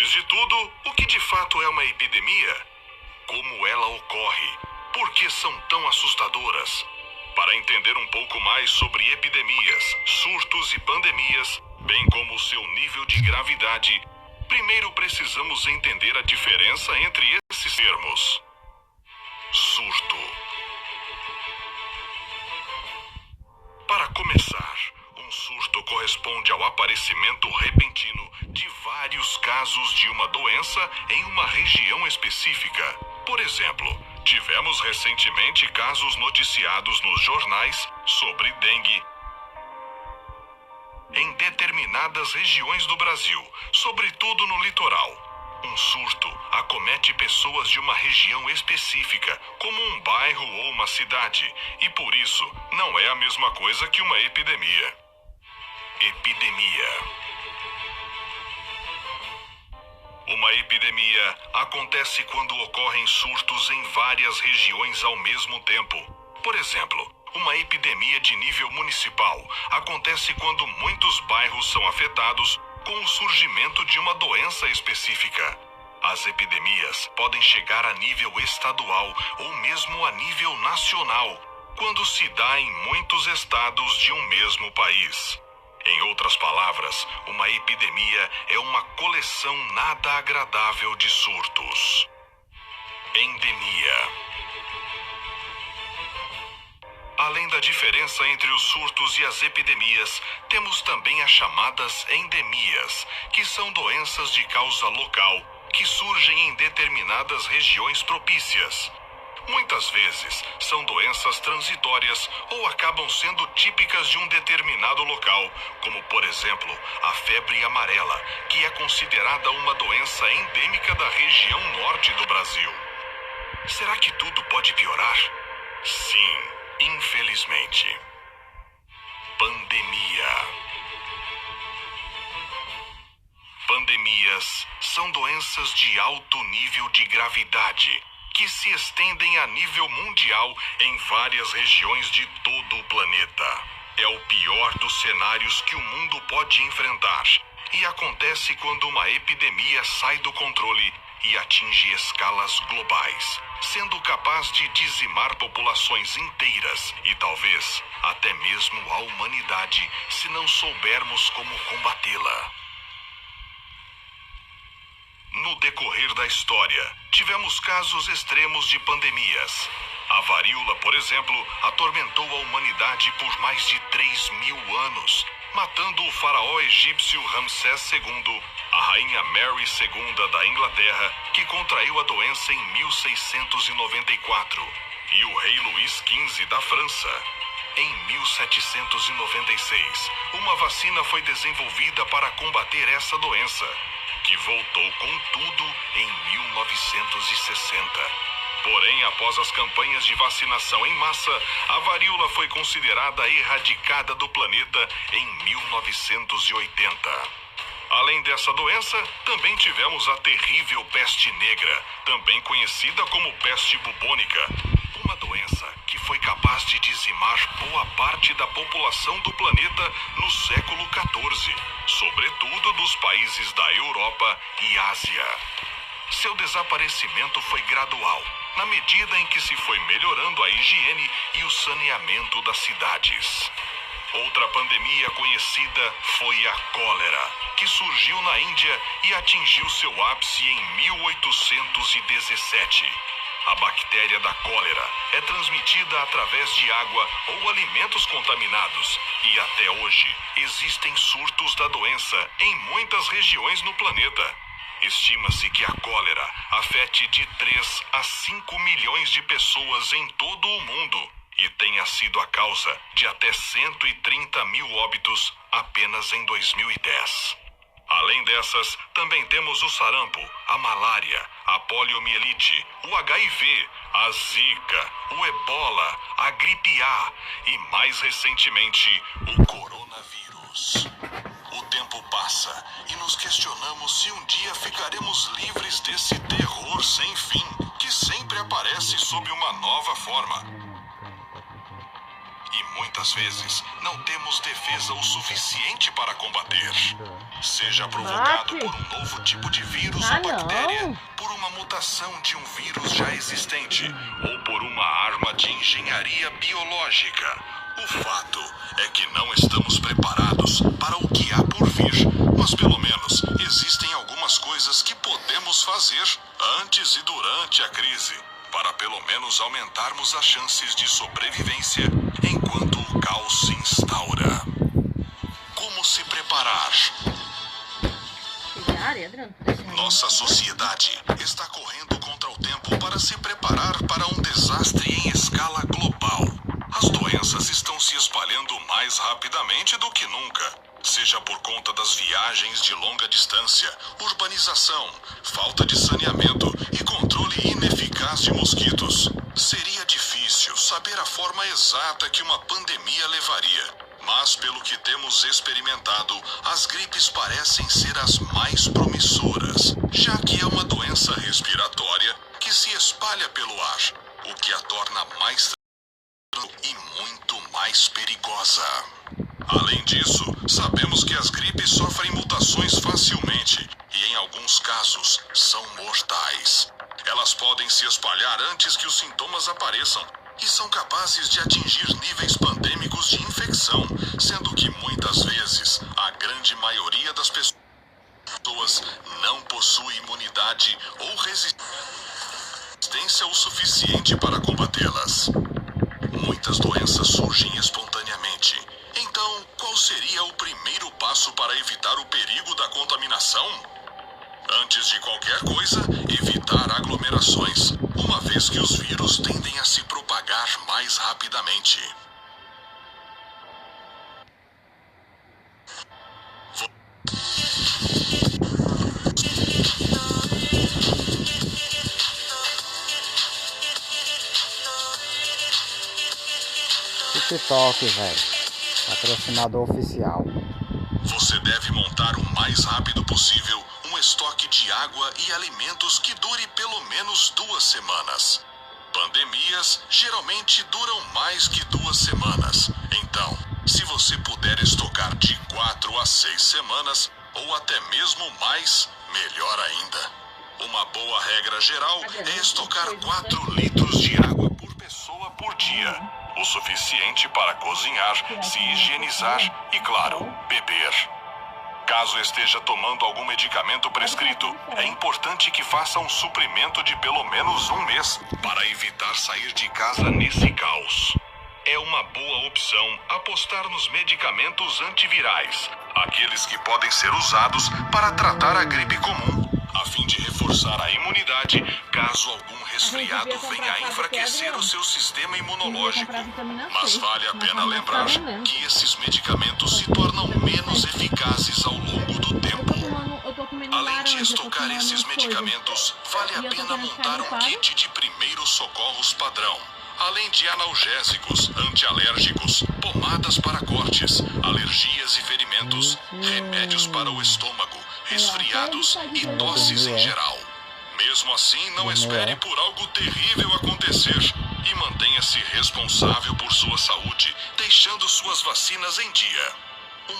Antes de tudo, o que de fato é uma epidemia? Como ela ocorre? Por que são tão assustadoras? Para entender um pouco mais sobre epidemias, surtos e pandemias, bem como o seu nível de gravidade, primeiro precisamos entender a diferença entre esses termos. Surto. Para começar, um surto corresponde ao aparecimento repentino de vários casos de uma doença em uma região específica. Por exemplo, tivemos recentemente casos noticiados nos jornais sobre dengue em determinadas regiões do Brasil, sobretudo no litoral. Um surto acomete pessoas de uma região específica, como um bairro ou uma cidade, e por isso não é a mesma coisa que uma epidemia. Epidemia. Uma epidemia acontece quando ocorrem surtos em várias regiões ao mesmo tempo. Por exemplo, uma epidemia de nível municipal acontece quando muitos bairros são afetados com o surgimento de uma doença específica. As epidemias podem chegar a nível estadual ou mesmo a nível nacional, quando se dá em muitos estados de um mesmo país. Em outras palavras, uma epidemia é uma coleção nada agradável de surtos. Endemia. Além da diferença entre os surtos e as epidemias, temos também as chamadas endemias, que são doenças de causa local que surgem em determinadas regiões propícias. Muitas vezes são doenças transitórias ou acabam sendo típicas de um determinado local, como por exemplo a febre amarela, que é considerada uma doença endêmica da região norte do Brasil. Será que tudo pode piorar? Sim, infelizmente. Pandemia. Pandemias são doenças de alto nível de gravidade, que se estendem a nível mundial em várias regiões de todo o planeta. É o pior dos cenários que o mundo pode enfrentar, e acontece quando uma epidemia sai do controle e atinge escalas globais, sendo capaz de dizimar populações inteiras e talvez até mesmo a humanidade, se não soubermos como combatê-la. No decorrer da história, tivemos casos extremos de pandemias. A varíola, por exemplo, atormentou a humanidade por mais de 3.000 anos, matando o faraó egípcio Ramsés II, a rainha Mary II da Inglaterra, que contraiu a doença em 1694, e o rei Luís XV da França. Em 1796, uma vacina foi desenvolvida para combater essa doença, que voltou com tudo em 1960. Porém, após as campanhas de vacinação em massa, a varíola foi considerada erradicada do planeta em 1980. Além dessa doença, também tivemos a terrível peste negra, também conhecida como peste bubônica, uma doença que foi capaz de dizimar boa parte da população do planeta no século XIV, sobretudo dos países da Europa e Ásia. Seu desaparecimento foi gradual, na medida em que se foi melhorando a higiene e o saneamento das cidades. Outra pandemia conhecida foi a cólera, que surgiu na Índia e atingiu seu ápice em 1817. A bactéria da cólera é transmitida através de água ou alimentos contaminados e até hoje existem surtos da doença em muitas regiões no planeta. Estima-se que a cólera afete de 3 a 5 milhões de pessoas em todo o mundo e tenha sido a causa de até 130 mil óbitos apenas em 2010. Além dessas, também temos o sarampo, a malária, a poliomielite, o HIV, a zika, o ebola, a gripe A e, mais recentemente, o coronavírus. O tempo passa e nos questionamos se um dia ficaremos livres desse terror sem fim, que sempre aparece sob uma nova forma. E muitas vezes não temos defesa o suficiente para combater. Seja provocado por um novo tipo de vírus ou bactéria, por uma mutação de um vírus já existente ou por uma arma de engenharia biológica. O fato é que não estamos preparados para o que há por vir, mas pelo menos existem algumas coisas que podemos fazer antes e durante a crise, para pelo menos aumentarmos as chances de sobrevivência enquanto o caos se instaura. Como se preparar? Nossa sociedade está correndo contra o tempo para se preparar para um desastre em escala global. As doenças estão se espalhando mais rapidamente do que nunca, seja por conta das viagens de longa distância, urbanização, falta de saneamento e controle ineficaz de mosquitos. Seria difícil saber a forma exata que uma pandemia levaria, mas pelo que temos experimentado, as gripes parecem ser as mais promissoras, já que é uma doença respiratória que se espalha pelo ar, o que a torna mais e muito mais perigosa. Além disso, sabemos que as gripes sofrem mutações facilmente e, em alguns casos, são mortais. Elas podem se espalhar antes que os sintomas apareçam e são capazes de atingir níveis pandêmicos de infecção, sendo que muitas vezes a grande maioria das pessoas não possui imunidade ou resistência o suficiente para combatê-las. Muitas doenças surgem espontaneamente. Então, qual seria o primeiro passo para evitar o perigo da contaminação? Antes de qualquer coisa, evitar aglomerações, uma vez que os vírus tendem a se propagar mais rapidamente. TikTok, velho. Patrocinador oficial. Você deve montar o mais rápido possível um estoque de água e alimentos que dure pelo menos 2 semanas. Pandemias geralmente duram mais que 2 semanas. Então, se você puder estocar de 4 a 6 semanas, ou até mesmo mais, melhor ainda. Uma boa regra geral é estocar 4 litros de água por pessoa por dia. O suficiente para cozinhar, se higienizar e, claro, beber. Caso esteja tomando algum medicamento prescrito, é importante que faça um suprimento de pelo menos 1 mês para evitar sair de casa nesse caos. É uma boa opção apostar nos medicamentos antivirais, aqueles que podem ser usados para tratar a gripe comum, a fim de reforçar a imunidade caso algum resfriado venha a enfraquecer o seu sistema imunológico. Mas vale a pena lembrar que esses medicamentos se tornam menos eficazes ao longo do tempo. Além de estocar esses medicamentos, vale a pena montar um kit de primeiros socorros padrão. Além de analgésicos, antialérgicos, pomadas para cortes, alergias e ferimentos, remédios para o estômago, resfriados e tosses em geral. Mesmo assim, não espere por algo terrível acontecer e mantenha-se responsável por sua saúde, deixando suas vacinas em dia.